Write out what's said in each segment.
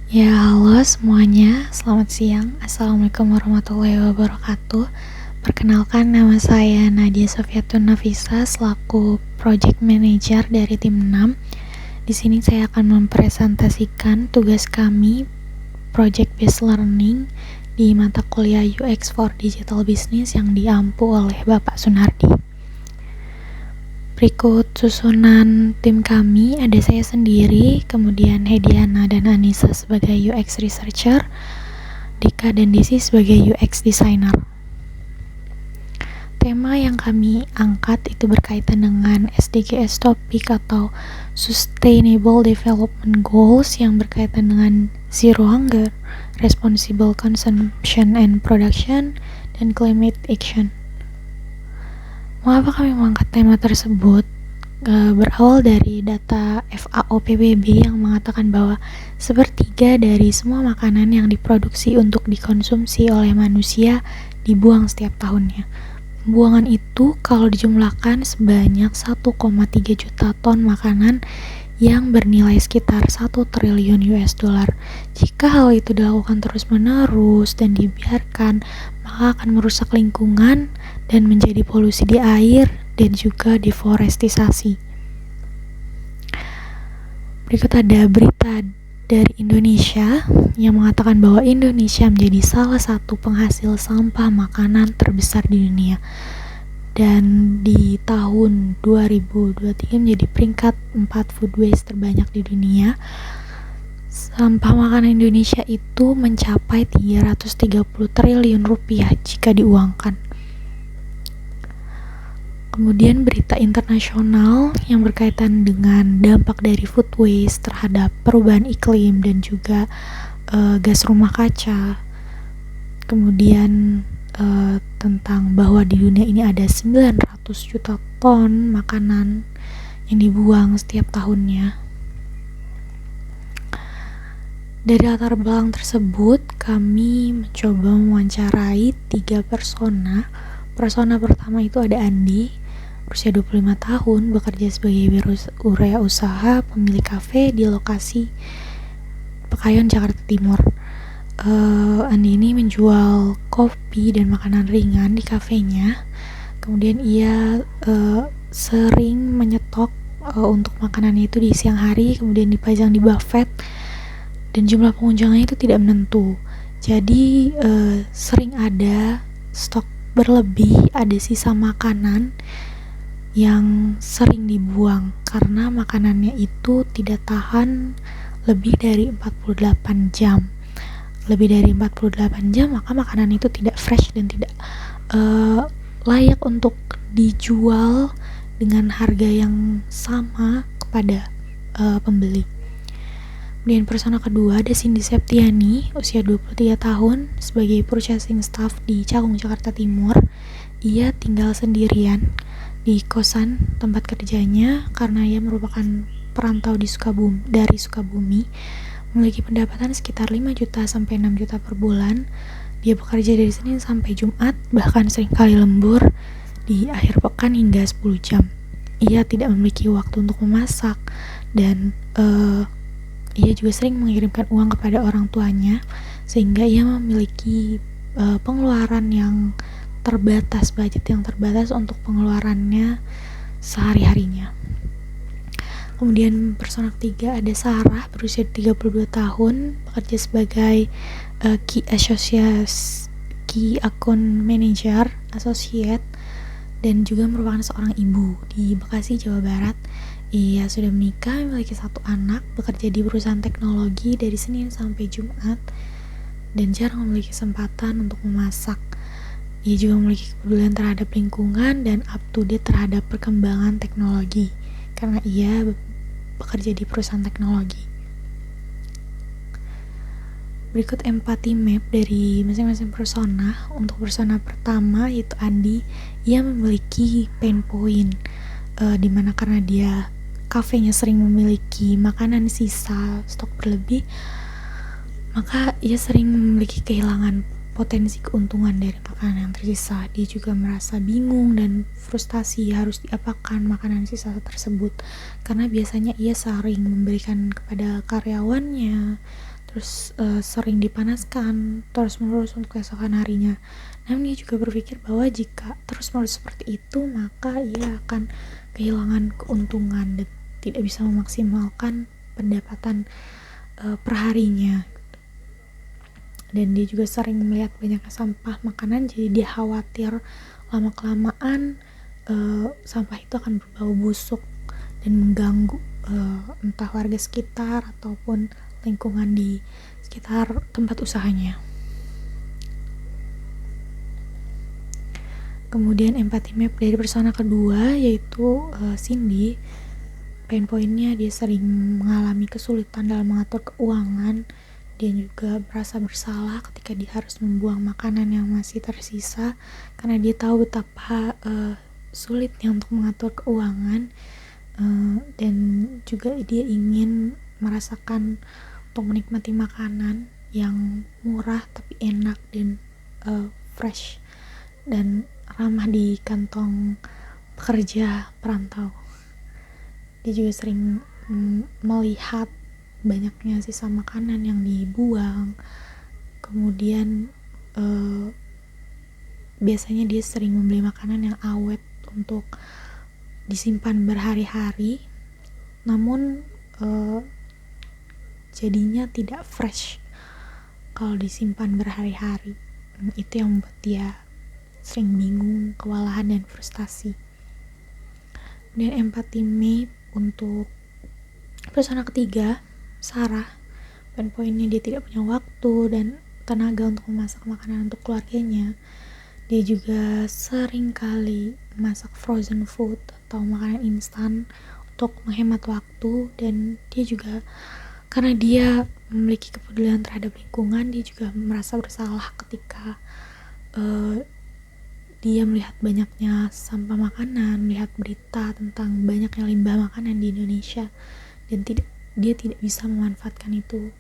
Ya, halo semuanya. Selamat siang. Assalamualaikum warahmatullahi wabarakatuh. Perkenalkan, nama saya Nadia Sofiatun Nafisa selaku Project Manager dari tim 6. Di sini saya akan mempresentasikan tugas kami Project Based Learning di mata kuliah UX for Digital Business yang diampu oleh Bapak Sunardi. Berikut susunan tim kami, ada saya sendiri, kemudian Hediana dan Anissa sebagai UX Researcher, Dika dan Desi sebagai UX Designer. Tema yang kami angkat itu berkaitan dengan SDGs Topic atau Sustainable Development Goals yang berkaitan dengan Zero Hunger, Responsible Consumption and Production, dan Climate Action. Mengapa kami mengangkat tema tersebut? Berawal dari data FAO PBB yang mengatakan bahwa sepertiga dari semua makanan yang diproduksi untuk dikonsumsi oleh manusia dibuang setiap tahunnya. Pembuangan itu kalau dijumlahkan sebanyak 1,3 juta ton makanan yang bernilai sekitar 1 triliun US dollar. Jika hal itu dilakukan terus-menerus dan dibiarkan, maka akan merusak lingkungan dan menjadi polusi di air dan juga deforestisasi. Berikut ada berita dari Indonesia yang mengatakan bahwa Indonesia menjadi salah satu penghasil sampah makanan terbesar di dunia. Dan di tahun 2023 menjadi peringkat 4 food waste terbanyak di dunia. Sampah makanan Indonesia itu mencapai 330 triliun rupiah jika diuangkan. Kemudian berita internasional yang berkaitan dengan dampak dari food waste terhadap perubahan iklim dan juga gas rumah kaca. Kemudian tentang bahwa di dunia ini ada 900 juta ton makanan yang dibuang setiap tahunnya. Dari latar belakang tersebut, kami mencoba mewawancarai 3 persona. Persona pertama itu ada Andi, berusia 25 tahun, bekerja sebagai wirausaha pemilik kafe di lokasi Pekayon, Jakarta Timur. Andi ini menjual kopi dan makanan ringan di kafenya. Kemudian ia sering menyetok untuk makanannya itu di siang hari, kemudian dipajang di buffet, dan jumlah pengunjungnya itu tidak menentu. Jadi sering ada stok berlebih, ada sisa makanan yang sering dibuang karena makanannya itu tidak tahan lebih dari 48 jam. Lebih dari 48 jam, maka makanan itu tidak fresh dan tidak layak untuk dijual dengan harga yang sama kepada pembeli. Kemudian persona kedua ada Cindy Septiani, usia 23 tahun, sebagai purchasing staff di Cakung, Jakarta Timur. Ia tinggal sendirian di kosan tempat kerjanya karena ia merupakan perantau dari Sukabumi. Memiliki pendapatan sekitar 5 juta sampai 6 juta per bulan. Dia bekerja dari Senin sampai Jumat, bahkan seringkali lembur di akhir pekan hingga 10 jam. Ia tidak memiliki waktu untuk memasak dan ia juga sering mengirimkan uang kepada orang tuanya, sehingga ia memiliki pengeluaran yang terbatas, budget yang terbatas untuk pengeluarannya sehari-harinya. Kemudian persona ketiga ada Sarah, berusia 32 tahun, bekerja sebagai Key Account Manager Associate dan juga merupakan seorang ibu di Bekasi, Jawa Barat. Ia sudah menikah, memiliki 1 anak, bekerja di perusahaan teknologi dari Senin sampai Jumat dan jarang memiliki kesempatan untuk memasak. Ia juga memiliki kepedulian terhadap lingkungan dan up to date terhadap perkembangan teknologi karena ia bekerja di perusahaan teknologi. Berikut empati map dari masing-masing persona. Untuk persona pertama yaitu Andi, ia memiliki pain point di mana karena dia kafenya sering memiliki makanan sisa, stok berlebih, maka ia sering memiliki kehilangan potensi keuntungan dari makanan yang tersisa. Dia juga merasa bingung dan frustasi harus diapakan makanan sisa tersebut, karena biasanya ia sering memberikan kepada karyawannya, terus sering dipanaskan terus-menerus untuk keesokan harinya. Namun dia juga berpikir bahwa jika terus-menerus seperti itu, maka ia akan kehilangan keuntungan dan tidak bisa memaksimalkan pendapatan perharinya. Dan dia juga sering melihat banyaknya sampah makanan, jadi dia khawatir lama-kelamaan sampah itu akan berbau busuk dan mengganggu entah warga sekitar ataupun lingkungan di sekitar tempat usahanya. Kemudian empathy map dari persona kedua, yaitu Cindy. Poin-poinnya, dia sering mengalami kesulitan dalam mengatur keuangan. Dia juga merasa bersalah ketika dia harus membuang makanan yang masih tersisa, karena dia tahu betapa sulitnya untuk mengatur keuangan. Dan juga dia ingin merasakan untuk menikmati makanan yang murah tapi enak dan fresh dan ramah di kantong pekerja perantau. Dia juga sering melihat banyaknya sisa makanan yang dibuang. Kemudian biasanya dia sering membeli makanan yang awet untuk disimpan berhari-hari, namun jadinya tidak fresh kalau disimpan berhari-hari. Itu yang membuat dia sering bingung, kewalahan, dan frustasi. Dan empathy map untuk persona ketiga, Sarah. Poin-poinnya, dia tidak punya waktu dan tenaga untuk memasak makanan untuk keluarganya. Dia juga sering kali masak frozen food atau makanan instan untuk menghemat waktu. Dan dia juga, karena dia memiliki kepedulian terhadap lingkungan, dia juga merasa bersalah ketika dia melihat banyaknya sampah makanan, melihat berita tentang banyaknya limbah makanan di Indonesia, dan dia tidak bisa memanfaatkan itu.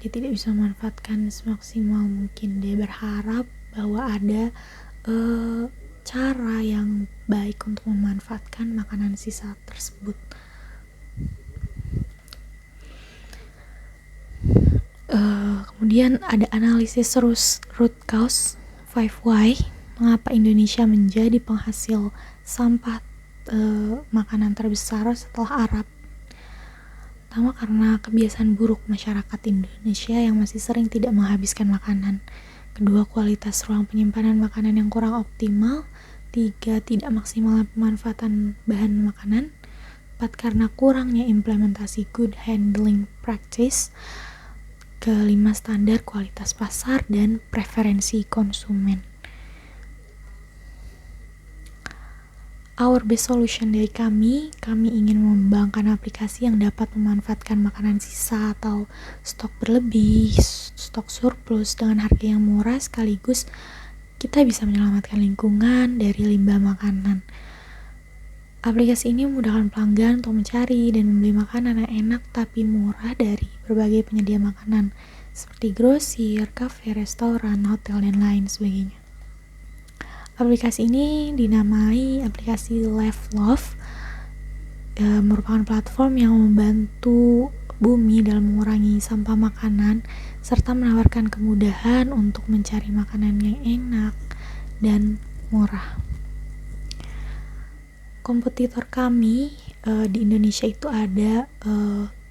Dia tidak bisa memanfaatkan semaksimal mungkin. Dia berharap bahwa ada cara yang baik untuk memanfaatkan makanan sisa tersebut. Kemudian ada analisis root cause 5 why. Mengapa Indonesia menjadi penghasil sampah makanan terbesar setelah Arab? Pertama, karena kebiasaan buruk masyarakat Indonesia yang masih sering tidak menghabiskan makanan. Kedua, kualitas ruang penyimpanan makanan yang kurang optimal. 3, tidak maksimal pemanfaatan bahan makanan. 4, karena kurangnya implementasi good handling practice. Kelima, standar kualitas pasar dan preferensi konsumen. Our best solution dari kami ingin mengembangkan aplikasi yang dapat memanfaatkan makanan sisa atau stok berlebih, stok surplus dengan harga yang murah, sekaligus kita bisa menyelamatkan lingkungan dari limbah makanan. Aplikasi ini memudahkan pelanggan untuk mencari dan membeli makanan yang enak tapi murah dari berbagai penyedia makanan seperti grosir, kafe, restoran, hotel, dan lain sebagainya. Aplikasi ini dinamai aplikasi Live Love, merupakan platform yang membantu bumi dalam mengurangi sampah makanan serta menawarkan kemudahan untuk mencari makanan yang enak dan murah. Kompetitor kami di Indonesia itu ada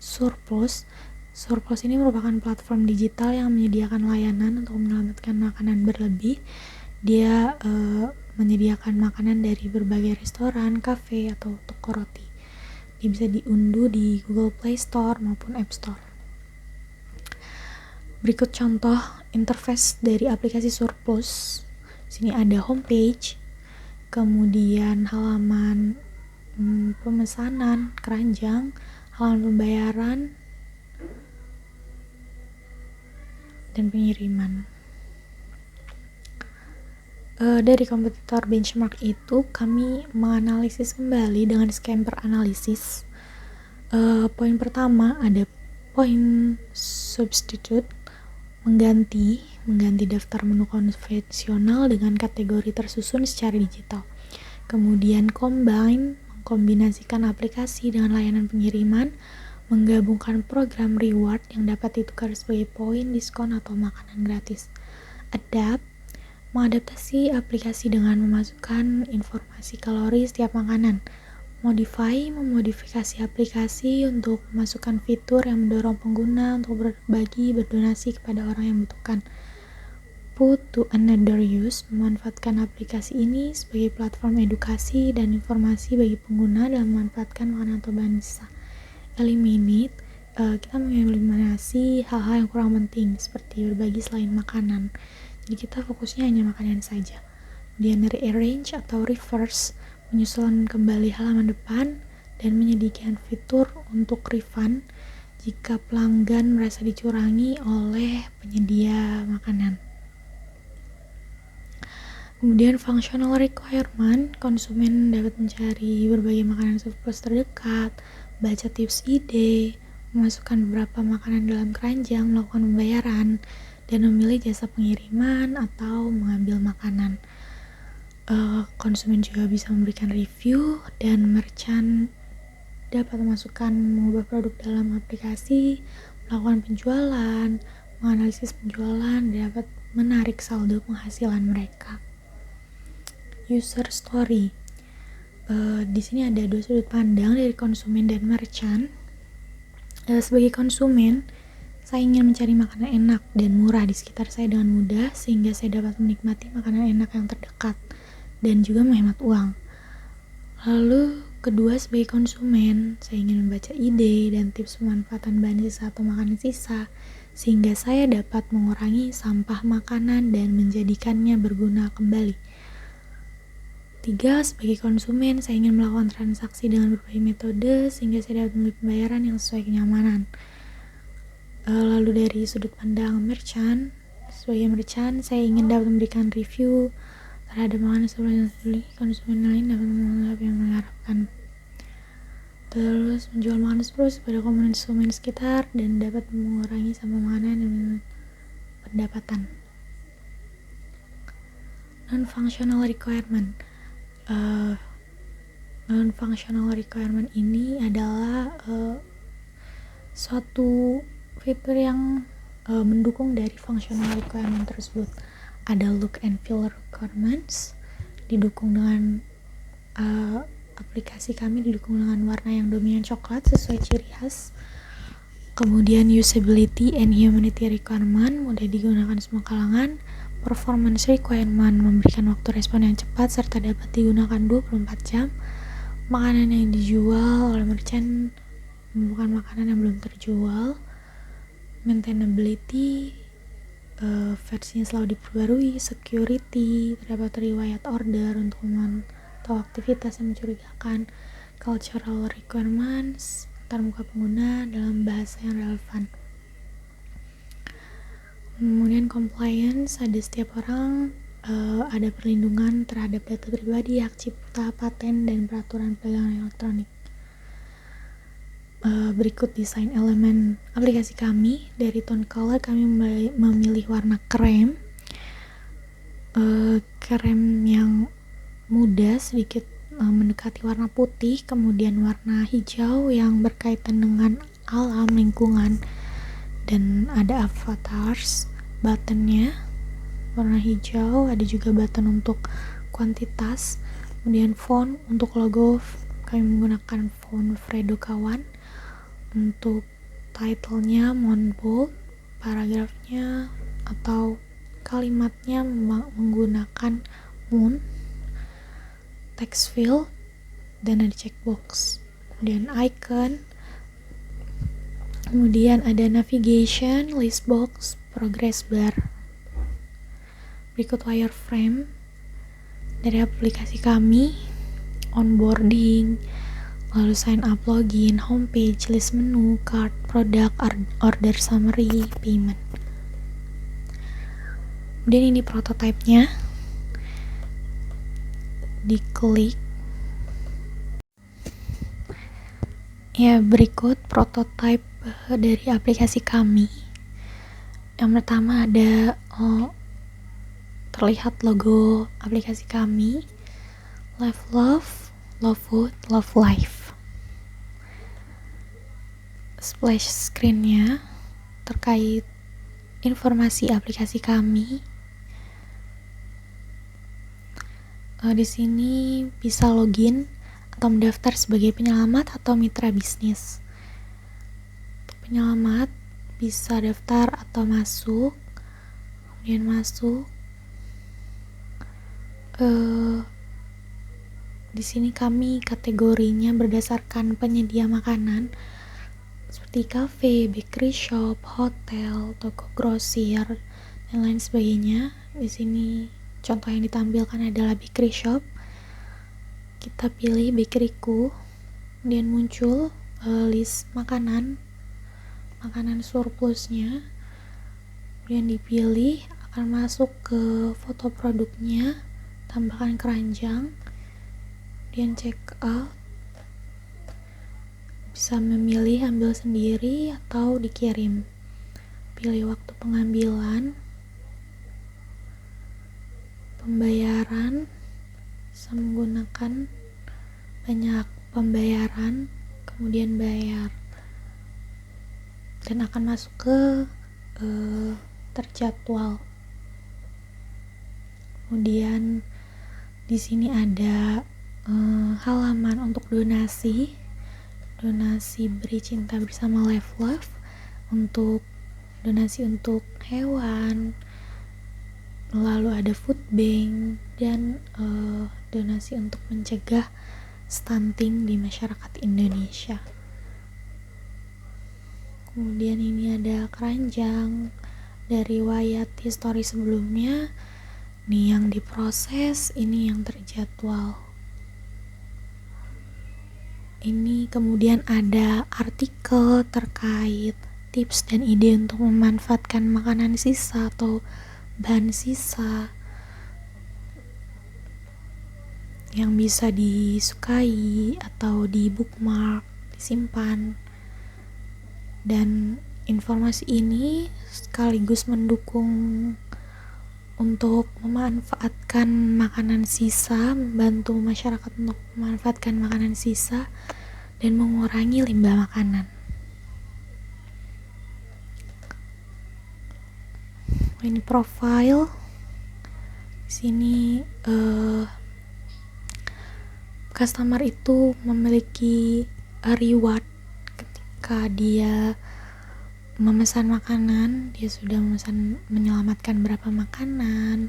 Surplus. Surplus ini merupakan platform digital yang menyediakan layanan untuk menyelamatkan makanan berlebih. Dia menyediakan makanan dari berbagai restoran, kafe, atau toko roti. Dia bisa diunduh di Google Play Store maupun App Store. Berikut contoh interface dari aplikasi Surplus. Sini ada homepage, kemudian halaman pemesanan, keranjang, halaman pembayaran, dan pengiriman. Dari kompetitor benchmark itu, kami menganalisis kembali dengan scamper analisis. Poin pertama ada poin substitute, mengganti daftar menu konvensional dengan kategori tersusun secara digital. Kemudian combine, mengkombinasikan aplikasi dengan layanan pengiriman. menggabungkan program reward yang dapat ditukar sebagai poin, diskon, atau makanan gratis. Adapt, mengadaptasi aplikasi dengan memasukkan informasi kalori setiap makanan. Modify, memodifikasi aplikasi untuk memasukkan fitur yang mendorong pengguna untuk berbagi, berdonasi kepada orang yang membutuhkan. Put to another use, memanfaatkan aplikasi ini sebagai platform edukasi dan informasi bagi pengguna dalam memanfaatkan makanan atau bahan sisa. Eliminate, kita mengeliminasi hal-hal yang kurang penting seperti berbagi selain makanan. Jadi kita fokusnya hanya makanan saja. Kemudian rearrange atau reverse, menyusun kembali halaman depan dan menyediakan fitur untuk refund jika pelanggan merasa dicurangi oleh penyedia makanan. Kemudian functional requirement, konsumen dapat mencari berbagai makanan surplus terdekat, baca tips ide, memasukkan beberapa makanan dalam keranjang, melakukan pembayaran, dan memilih jasa pengiriman atau mengambil makanan. Konsumen juga bisa memberikan review dan merchant dapat memasukkan mengubah produk dalam aplikasi, melakukan penjualan, menganalisis penjualan, dan dapat menarik saldo penghasilan mereka. User story. Di sini ada dua sudut pandang dari konsumen dan merchant. Sebagai konsumen, saya ingin mencari makanan enak dan murah di sekitar saya dengan mudah sehingga saya dapat menikmati makanan enak yang terdekat dan juga menghemat uang. Lalu kedua, sebagai konsumen, saya ingin membaca ide dan tips pemanfaatan bahan sisa atau makanan sisa sehingga saya dapat mengurangi sampah makanan dan menjadikannya berguna kembali. 3. Sebagai konsumen, saya ingin melakukan transaksi dengan berbagai metode sehingga saya dapat memilih pembayaran yang sesuai kenyamanan. Lalu dari sudut pandang merchant, sebagai merchant, saya ingin dapat memberikan review terhadap makanan sebelum dibeli, konsumen lain dapat menganggap yang mengharapkan. Terus menjual makanan terus pada konsumen sekitar dan dapat mengurangi sampah makanan dan pendapatan. Non-functional requirement. Non-functional requirement ini adalah suatu fitur yang mendukung dari functional requirement tersebut. Ada look and feel requirements, didukung dengan aplikasi kami didukung dengan warna yang dominan coklat sesuai ciri khas. Kemudian usability and humanity requirement, mudah digunakan semua kalangan. Performance requirement, memberikan waktu respon yang cepat serta dapat digunakan 24 jam. Makanan yang dijual oleh merchant bukan makanan yang belum terjual. Maintainability, versinya selalu diperbarui. Security, terdapat riwayat order untuk memantau aktivitas yang mencurigakan. Cultural requirements, antarmuka pengguna dalam bahasa yang relevan. Kemudian compliance, ada setiap orang, ada perlindungan terhadap data pribadi, hak cipta, paten, dan peraturan perdagangan elektronik. Berikut desain elemen aplikasi kami. Dari tone color kami memilih warna krem, krem yang muda sedikit mendekati warna putih, kemudian warna hijau yang berkaitan dengan alam lingkungan, dan ada avatars, buttonnya warna hijau, ada juga button untuk kuantitas, kemudian font untuk logo kami menggunakan font Fredo Kawan. Untuk title-nya mohon bold, paragrafnya atau kalimatnya menggunakan moon, text field, dan ada checkbox. Kemudian icon, kemudian ada navigation, list box, progress bar. Berikut wireframe dari aplikasi kami, onboarding, lalu sign up, login, homepage, list menu, cart, product, order summary, payment. Kemudian ini prototipenya, diklik. Ya, berikut prototipe dari aplikasi kami. Yang pertama ada terlihat logo aplikasi kami, Live Love, Love Food, Love Life. splash screen-nya terkait informasi aplikasi kami. Di sini bisa login atau mendaftar sebagai penyelamat atau mitra bisnis. Penyelamat bisa daftar atau masuk, kemudian masuk. Di sini kami kategorinya berdasarkan penyedia makanan seperti cafe, bakery shop, hotel, toko grosir, dan lain sebagainya. Di sini contoh yang ditampilkan adalah bakery shop. Kita pilih bakeryku, kemudian muncul list makanan surplusnya. Kemudian dipilih, akan masuk ke foto produknya, tambahkan keranjang, kemudian check out. Bisa memilih ambil sendiri atau dikirim. Pilih waktu pengambilan, pembayaran, bisa menggunakan banyak pembayaran, kemudian bayar, dan akan masuk ke terjadwal. Kemudian di sini ada halaman untuk donasi Beri Cinta Bersama Live Love, untuk donasi untuk hewan, lalu ada food bank, dan donasi untuk mencegah stunting di masyarakat Indonesia. Kemudian ini ada keranjang dari riwayat histori sebelumnya. Ini yang diproses, ini yang terjadwal. Ini kemudian ada artikel terkait tips dan ide untuk memanfaatkan makanan sisa atau bahan sisa yang bisa disukai atau di bookmark, disimpan. Dan informasi ini sekaligus mendukung untuk memanfaatkan makanan sisa, membantu masyarakat untuk memanfaatkan makanan sisa dan mengurangi limbah makanan. Ini profile. Di sini customer itu memiliki reward ketika dia memesan makanan. Dia sudah menyelamatkan berapa makanan,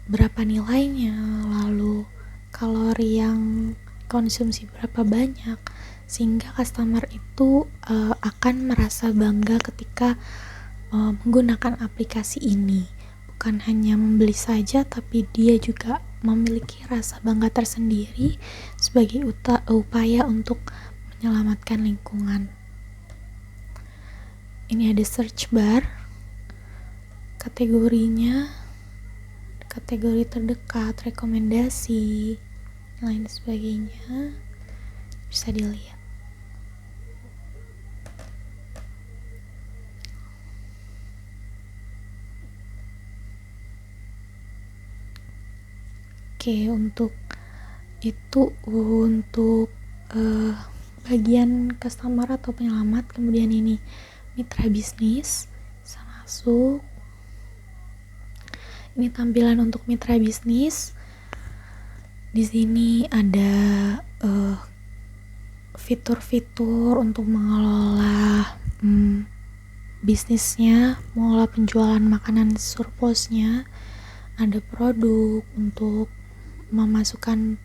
berapa nilainya, lalu kalori yang konsumsi berapa banyak, sehingga customer itu akan merasa bangga ketika menggunakan aplikasi ini. Bukan hanya membeli saja, tapi dia juga memiliki rasa bangga tersendiri sebagai upaya untuk menyelamatkan lingkungan. Ini ada search bar, kategorinya, kategori terdekat, rekomendasi, lain sebagainya, bisa dilihat. Oke, untuk bagian customer atau penyelamat. Kemudian ini mitra bisnis, bisa masuk. Ini tampilan untuk mitra bisnis. Di sini ada fitur-fitur untuk mengelola bisnisnya, mengelola penjualan makanan surplusnya. Ada produk untuk memasukkan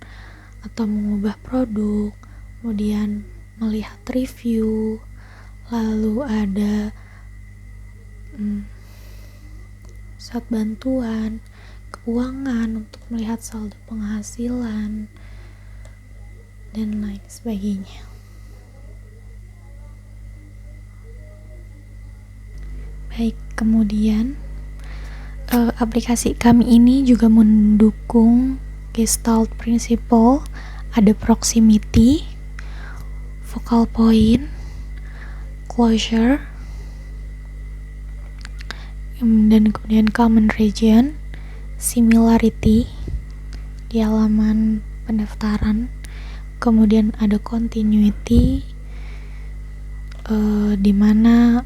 atau mengubah produk, kemudian melihat review, lalu ada saat bantuan keuangan untuk melihat saldo penghasilan dan lain sebagainya. Baik, kemudian aplikasi kami ini juga mendukung Gestalt Principle, ada proximity, focal point, closure, dan kemudian common region, similarity di halaman pendaftaran, kemudian ada continuity, dimana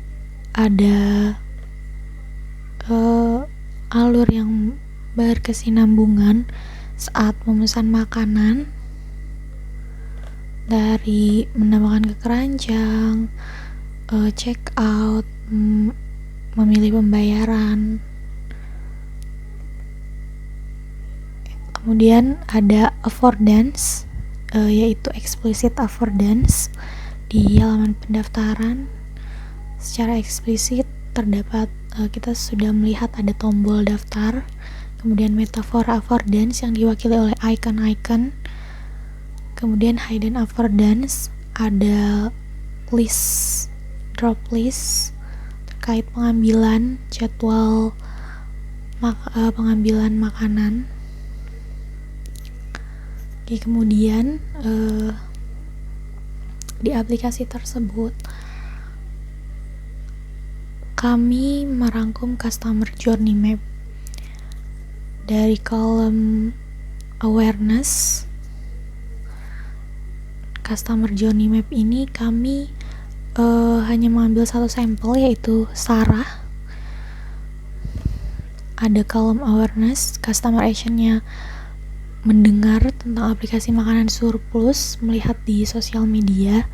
ada alur yang berkesinambungan saat memesan makanan, dari menambahkan ke keranjang, check out, memilih pembayaran. Kemudian ada affordance, yaitu explicit affordance. Di halaman pendaftaran secara eksplisit terdapat, kita sudah melihat ada tombol daftar, kemudian metafora affordance yang diwakili oleh icon-icon, kemudian hidden affordance, ada list, drop list terkait pengambilan jadwal pengambilan makanan. Oke, kemudian di aplikasi tersebut kami merangkum customer journey map. Dari kolom awareness customer journey map ini kami hanya mengambil satu sampel, yaitu Sarah. Ada kolom awareness, customer actionnya mendengar tentang aplikasi makanan surplus, melihat di sosial media,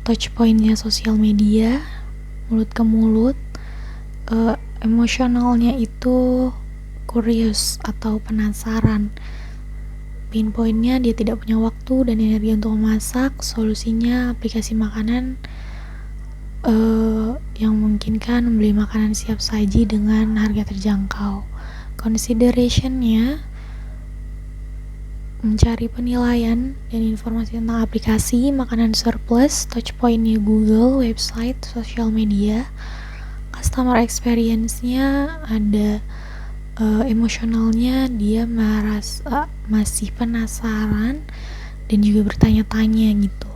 touch pointnya sosial media, mulut ke mulut, emosionalnya itu curious atau penasaran, pain pointnya dia tidak punya waktu dan energi untuk memasak, solusinya aplikasi makanan yang memungkinkan membeli makanan siap saji dengan harga terjangkau. Considerationnya mencari penilaian dan informasi tentang aplikasi makanan surplus, touchpointnya Google, website, sosial media. Customer experience-nya ada emosionalnya, dia merasa masih penasaran dan juga bertanya-tanya gitu.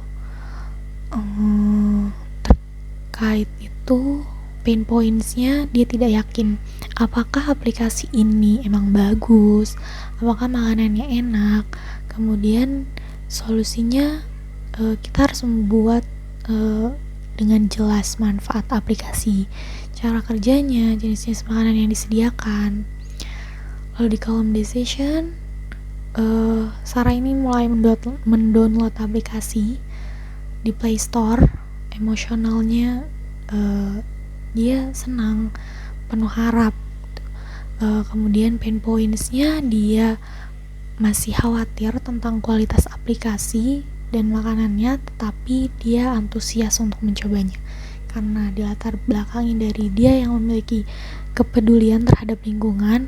Terkait itu, pain points-nya dia tidak yakin apakah aplikasi ini emang bagus, apakah makanannya enak. Kemudian solusinya kita harus membuat dengan jelas manfaat aplikasi, cara kerjanya, jenis-jenis makanan yang disediakan. Lalu di kolom decision, Sarah ini mulai mendownload aplikasi di Play Store. Emosionalnya dia senang, penuh harap. Kemudian pain points-nya dia masih khawatir tentang kualitas aplikasi dan makanannya, tetapi dia antusias untuk mencobanya karena di latar belakangnya dari dia yang memiliki kepedulian terhadap lingkungan.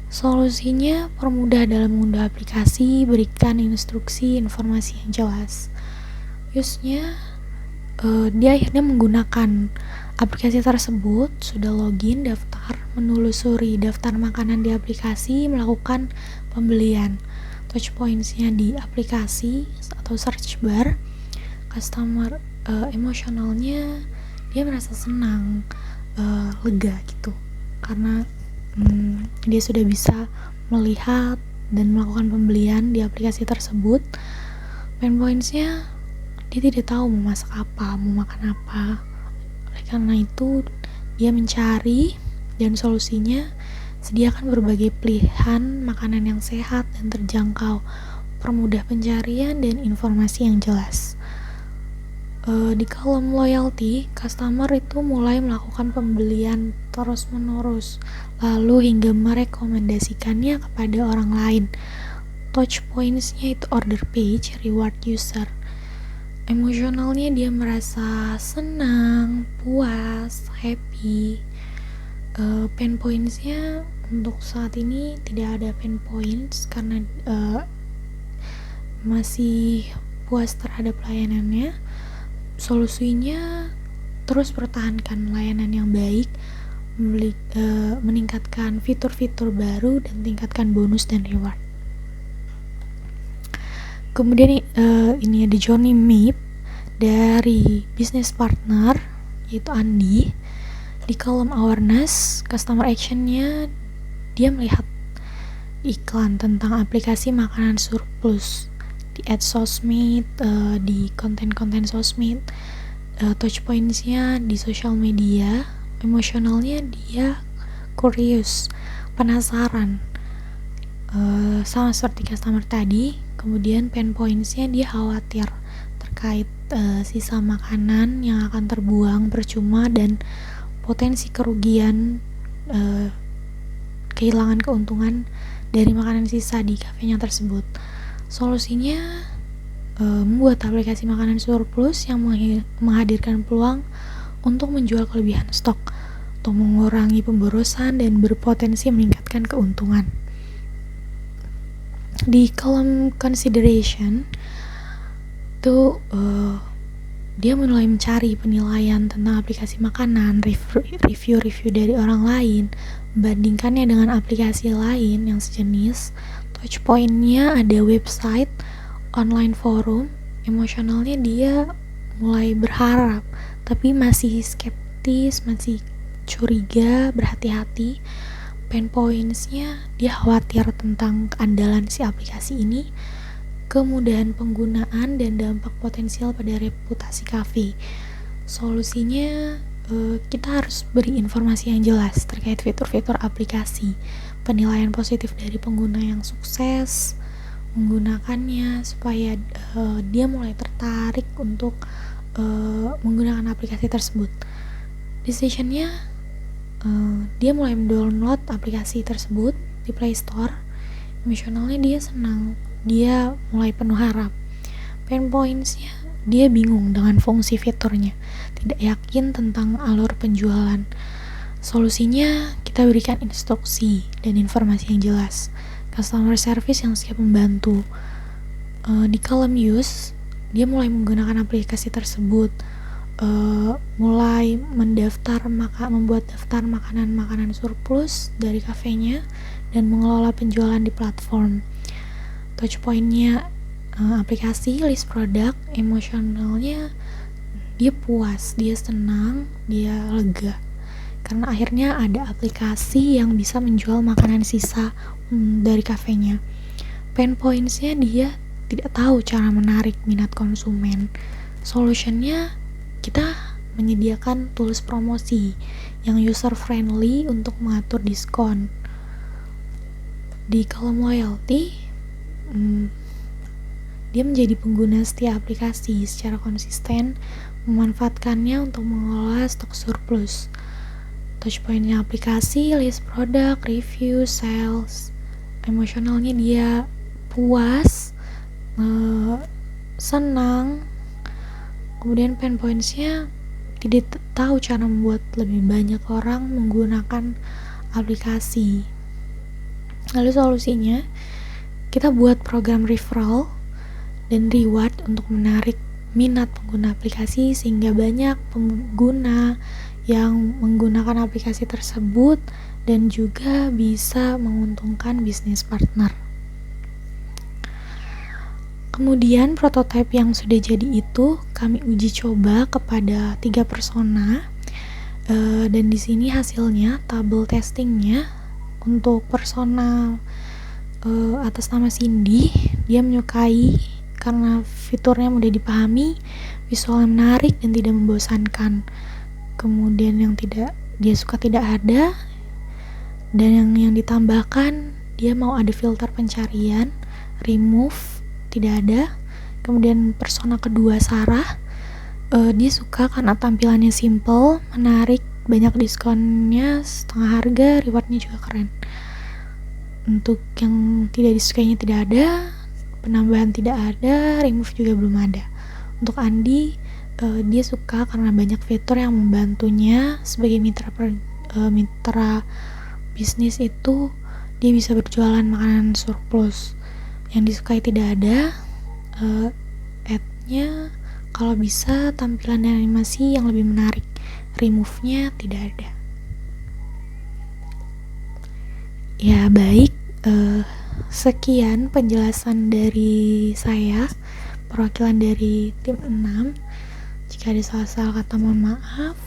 Solusinya permudah dalam mengunduh aplikasi, berikan instruksi, informasi yang jelas. Use-nya dia akhirnya menggunakan aplikasi tersebut, sudah login, daftar, menelusuri daftar makanan di aplikasi, melakukan pembelian. Touch points-nya di aplikasi atau search bar. Customer emosionalnya dia merasa senang, lega gitu, karena dia sudah bisa melihat dan melakukan pembelian di aplikasi tersebut. Pain points-nya dia tidak tahu mau masak apa, mau makan apa. Oleh karena itu dia mencari, dan solusinya sediakan berbagai pilihan makanan yang sehat dan terjangkau, permudah pencarian dan informasi yang jelas. Di kolom loyalty, customer itu mulai melakukan pembelian terus menerus, lalu hingga merekomendasikannya kepada orang lain. Touch points-nya itu order page, reward user. Emosionalnya dia merasa senang, puas, happy. Pain points-nya untuk saat ini tidak ada pain points karena masih puas terhadap layanannya. Solusinya terus pertahankan layanan yang baik, meningkatkan fitur-fitur baru dan tingkatkan bonus dan reward. Kemudian ini ada journey map dari business partner, yaitu Andi. Di kolom awareness, customer action-nya dia melihat iklan tentang aplikasi makanan surplus di ads sosmed, di konten-konten sosmed. touch points-nya di sosial media. Emosionalnya dia curious, penasaran, sama seperti customer tadi. Kemudian pain points-nya dia khawatir terkait sisa makanan yang akan terbuang percuma dan potensi kerugian, kehilangan keuntungan dari makanan sisa di kafenya tersebut. Solusinya membuat aplikasi makanan surplus yang menghadirkan peluang untuk menjual kelebihan stok, untuk mengurangi pemborosan dan berpotensi meningkatkan keuntungan. Di kolom consideration itu dia mulai mencari penilaian tentang aplikasi makanan, review dari orang lain, membandingkannya dengan aplikasi lain yang sejenis. Touch point-nya ada website, online forum. Emosionalnya dia mulai berharap tapi masih skeptis, masih curiga, berhati-hati. Pain points-nya dia khawatir tentang keandalan si aplikasi ini, kemudahan penggunaan dan dampak potensial pada reputasi kafe. Solusinya kita harus beri informasi yang jelas terkait fitur-fitur aplikasi, penilaian positif dari pengguna yang sukses menggunakannya supaya dia mulai tertarik untuk menggunakan aplikasi tersebut. Decision-nya dia mulai mendownload aplikasi tersebut di Play Store. Emosionalnya dia senang, dia mulai penuh harap. Pain points-nya dia bingung dengan fungsi fiturnya, tidak yakin tentang alur penjualan. Solusinya kita berikan instruksi dan informasi yang jelas, customer service yang siap membantu. Di kolom use dia mulai menggunakan aplikasi tersebut, mulai membuat daftar makanan-makanan surplus dari kafenya dan mengelola penjualan di platform. Touch point-nya aplikasi, list produk. Emosionalnya dia puas, dia senang, dia lega karena akhirnya ada aplikasi yang bisa menjual makanan sisa dari kafenya. Pain points-nya dia tidak tahu cara menarik minat konsumen. Solutionnya kita menyediakan tools promosi yang user friendly untuk mengatur diskon. Di kolom loyalty, dia menjadi pengguna setia aplikasi secara konsisten, memanfaatkannya untuk mengelola stok surplus. Touchpoint-nya aplikasi, list produk, review, sales. Emosionalnya dia puas, senang. Kemudian pain points-nya tidak tahu cara membuat lebih banyak orang menggunakan aplikasi. Lalu solusinya kita buat program referral dan reward untuk menarik minat pengguna aplikasi sehingga banyak pengguna yang menggunakan aplikasi tersebut dan juga bisa menguntungkan bisnis partner. Kemudian prototipe yang sudah jadi itu kami uji coba kepada 3 persona, dan di sini hasilnya tabel testingnya. Untuk persona atas nama Cindy, dia menyukai karena fiturnya mudah dipahami, visualnya menarik dan tidak membosankan. Kemudian yang tidak dia suka tidak ada, dan yang ditambahkan dia mau ada filter pencarian, remove tidak ada. Kemudian persona kedua Sarah, dia suka karena tampilannya simple, menarik, banyak diskonnya, setengah harga, rewardnya juga keren. Untuk yang tidak disukainya tidak ada, penambahan tidak ada, remove juga belum ada. Untuk Andi, dia suka karena banyak fitur yang membantunya sebagai mitra bisnis itu. Dia bisa berjualan makanan surplus. Yang disukai tidak ada, ad-nya kalau bisa tampilan dan animasi yang lebih menarik, remove-nya tidak ada. Ya baik, sekian penjelasan dari saya, perwakilan dari tim 6. Jika ada salah-salah kata mohon maaf.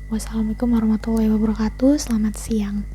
Wassalamualaikum warahmatullahi wabarakatuh. Selamat siang.